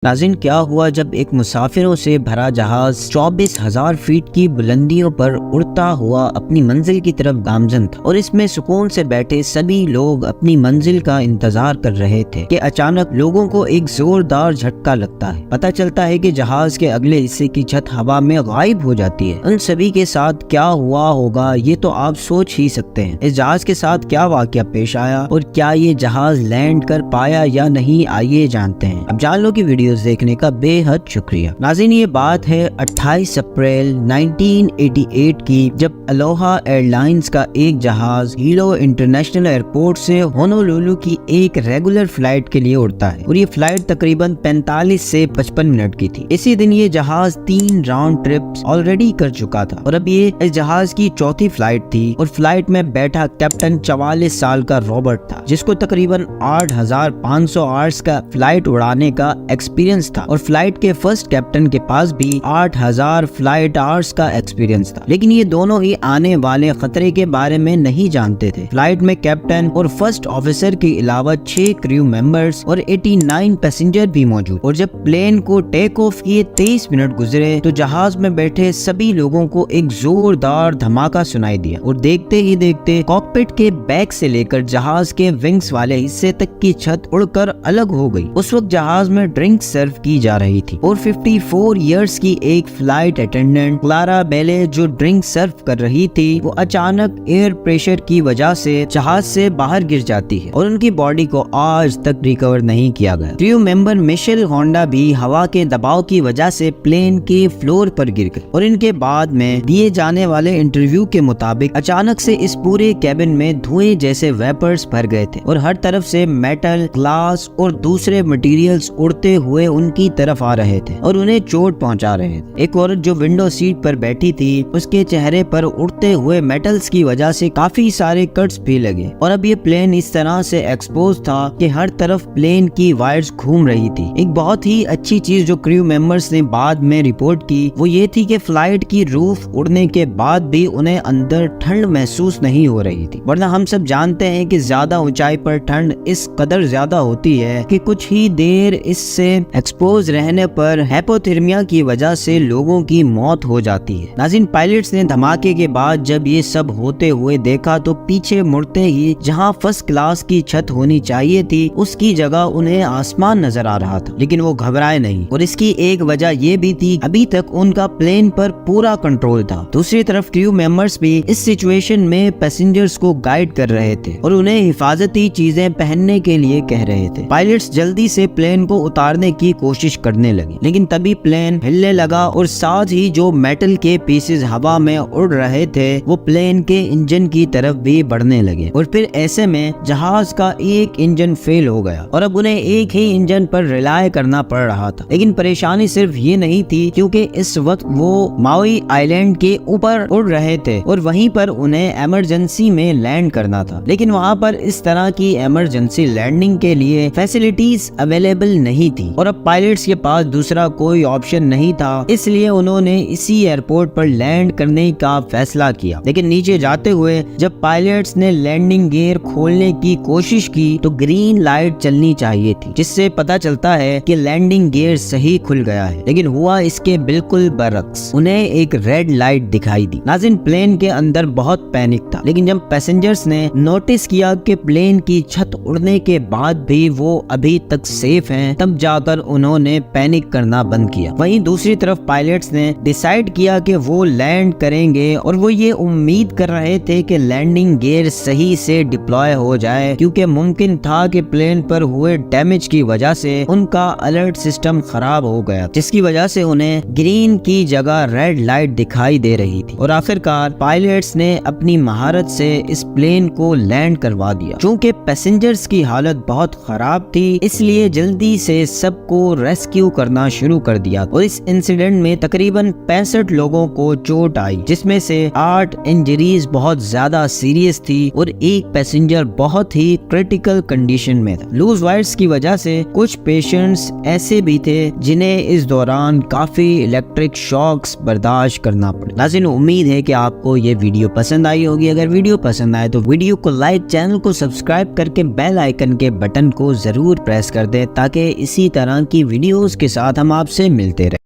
नाज़रीन, क्या हुआ जब एक मुसाफिरों से भरा जहाज 24,000 फीट की बुलंदियों पर उड़ता हुआ अपनी मंजिल की तरफ गामजन था और इसमें सुकून से बैठे सभी लोग अपनी मंजिल का इंतजार कर रहे थे कि अचानक लोगों को एक जोरदार झटका लगता है। पता चलता है कि जहाज के अगले हिस्से की छत हवा में गायब हो जाती है। उन सभी के साथ क्या हुआ होगा ये तो आप सोच ही सकते हैं। इस जहाज के साथ क्या वाकया पेश आया और क्या ये जहाज लैंड कर पाया या नहीं, आइए जानते हैं। अब जान लो कि वीडियो देखने का बेहद शुक्रिया। नाज़रीन, ये बात है 28 अप्रैल 1988 की, जब अलोहा एयरलाइंस का एक जहाज हीलो इंटरनेशनल एयरपोर्ट से होनोलुलु की एक रेगुलर फ्लाइट के लिए उड़ता है और ये फ्लाइट तकरीबन 45 से 55 मिनट की थी। इसी दिन ये जहाज 3 राउंड ट्रिप्स ऑलरेडी कर चुका था और अब ये इस जहाज की चौथी फ्लाइट थी और फ्लाइट में बैठा कैप्टन 44 साल का रॉबर्ट था, जिसको तकरीबन 8,500 आवर्स का फ्लाइट उड़ाने का एक्सपीरियंस था और फ्लाइट के फर्स्ट कैप्टन के पास भी 8,000 फ्लाइट आवर्स का एक्सपीरियंस था। लेकिन ये दोनों ही आने वाले खतरे के बारे में नहीं जानते थे। फ्लाइट में कैप्टन और फर्स्ट ऑफिसर के अलावा 6 क्रू मेंबर्स और 89 पैसेंजर भी मौजूद। और जब प्लेन को टेक ऑफ किए 23 मिनट गुजरे तो जहाज में बैठे सभी लोगों को एक जोरदार धमाका सुनाई दिया और देखते ही देखते कॉकपिट के बैक से लेकर जहाज के विंग्स वाले हिस्से तक की छत उड़कर अलग हो गई। उस वक्त जहाज में ड्रिंक सर्व की जा रही थी और 54 इयर्स की एक फ्लाइट अटेंडेंट क्लारा बेले जो ड्रिंक सर्व कर रही थी, वो अचानक एयर प्रेशर की वजह से जहाज से बाहर गिर जाती है और उनकी बॉडी को आज तक रिकवर नहीं किया गया। क्रू मेंबर मिशेल होंडा भी हवा के दबाव की वजह से प्लेन के फ्लोर पर गिर गए और इनके बाद में दिए जाने वाले इंटरव्यू के मुताबिक अचानक से इस पूरे कैबिन में धुएं जैसे वेपर्स भर गए थे और हर तरफ से मेटल, ग्लास और दूसरे मटेरियल्स उड़ते हुए उनकी तरफ आ रहे थे और उन्हें चोट पहुंचा रहे थे। एक औरत जो विंडो सीट पर बैठी थी, उसके चेहरे पर उड़ते हुए मेटल्स की वजह से काफी सारे कट्स भी लगे और अब ये प्लेन इस तरह से एक्सपोज था कि हर तरफ प्लेन की वायर्स घूम रही थी। एक बहुत ही अच्छी चीज जो क्रू मेंबर्स ने बाद में रिपोर्ट की वो ये थी कि फ्लाइट की रूफ उड़ने के बाद भी उन्हें अंदर ठंड महसूस नहीं हो रही थी, वरना हम सब जानते हैं कि ज्यादा ऊंचाई पर ठंड इस कदर ज्यादा होती है कि कुछ ही देर इससे एक्सपोज रहने पर हाइपोथर्मिया की वजह से लोगों की मौत हो जाती है। नाज़रीन, पायलट्स ने धमाके के बाद जब ये सब होते हुए देखा तो पीछे मुड़ते ही जहां फर्स्ट क्लास की छत होनी चाहिए थी उसकी जगह उन्हें आसमान नजर आ रहा था, लेकिन वो घबराए नहीं और इसकी एक वजह ये भी थी अभी तक उनका प्लेन पर पूरा कंट्रोल था। दूसरी तरफ क्रू मेंबर्स भी इस सिचुएशन में पैसेंजर्स को गाइड कर रहे थे और उन्हें हिफाजती चीजें पहनने के लिए कह रहे थे। पायलट्स जल्दी से प्लेन को उतारने की कोशिश करने लगे, लेकिन तभी प्लेन हिलने लगा और साथ ही जो मेटल के पीसेस हवा में उड़ रहे थे वो प्लेन के इंजन की तरफ भी बढ़ने लगे और फिर ऐसे में जहाज का एक इंजन फेल हो गया और अब उन्हें एक ही इंजन पर रिलाय करना पड़ रहा था। लेकिन परेशानी सिर्फ ये नहीं थी, क्योंकि इस वक्त वो माउई आइलैंड के ऊपर उड़ रहे थे और वहीं पर उन्हें इमरजेंसी में लैंड करना था, लेकिन वहाँ पर इस तरह की इमरजेंसी लैंडिंग के लिए फैसिलिटीज अवेलेबल नहीं थी और अब पायलट्स के पास दूसरा कोई ऑप्शन नहीं था, इसलिए उन्होंने इसी एयरपोर्ट पर लैंड करने का फैसला किया। लेकिन नीचे जाते हुए जब पायलट्स ने लैंडिंग गियर खोलने की कोशिश की तो ग्रीन लाइट चलनी चाहिए थी, जिससे पता चलता है कि लैंडिंग गियर सही खुल गया है, लेकिन हुआ इसके बिल्कुल बरक्स। उन्हें एक रेड लाइट दिखाई दी। नाज़रीन, प्लेन के अंदर बहुत पैनिक था, लेकिन जब पैसेंजर्स ने नोटिस किया कि प्लेन की छत उड़ने के बाद भी वो अभी तक सेफ हैं, तब जाकर उन्होंने पैनिक करना बंद किया। वहीं दूसरी तरफ पायलट्स ने डिसाइड किया कि वो लैंड करेंगे और वो ये उम्मीद कर रहे थे कि लैंडिंग गियर सही से डिप्लॉय हो जाए, क्योंकि मुमकिन था कि प्लेन पर हुए डैमेज की वजह से उनका अलर्ट सिस्टम खराब हो गया, जिसकी वजह से उन्हें ग्रीन की जगह रेड लाइट दिखाई दे रही थी और आखिरकार पायलट्स ने अपनी महारत से इस प्लेन को लैंड करवा दिया। चूंकि पैसेंजर्स की हालत बहुत खराब थी, इसलिए जल्दी से सबको रेस्क्यू करना शुरू कर दिया और इस इंसिडेंट में तकरीबन 65 लोगों को चोट आई, जिसमें से 8 इंजरीज बहुत ज्यादा सीरियस थी और एक पैसेंजर बहुत ही क्रिटिकल कंडीशन में था। लूज वायर्स की वजह से कुछ पेशेंट्स ऐसे भी थे जिन्हें इस दौरान काफी इलेक्ट्रिक शॉक्स बर्दाश्त करना पड़े। नाज़रीन, उम्मीद है कि आपको ये वीडियो पसंद आई होगी। अगर वीडियो पसंद आए तो वीडियो को लाइक, चैनल को सब्सक्राइब करके बेल आइकन के बटन को जरूर प्रेस कर दें ताकि इसी तरह طرح کی ویڈیوز کے ساتھ ہم آپ سے ملتے رہیں۔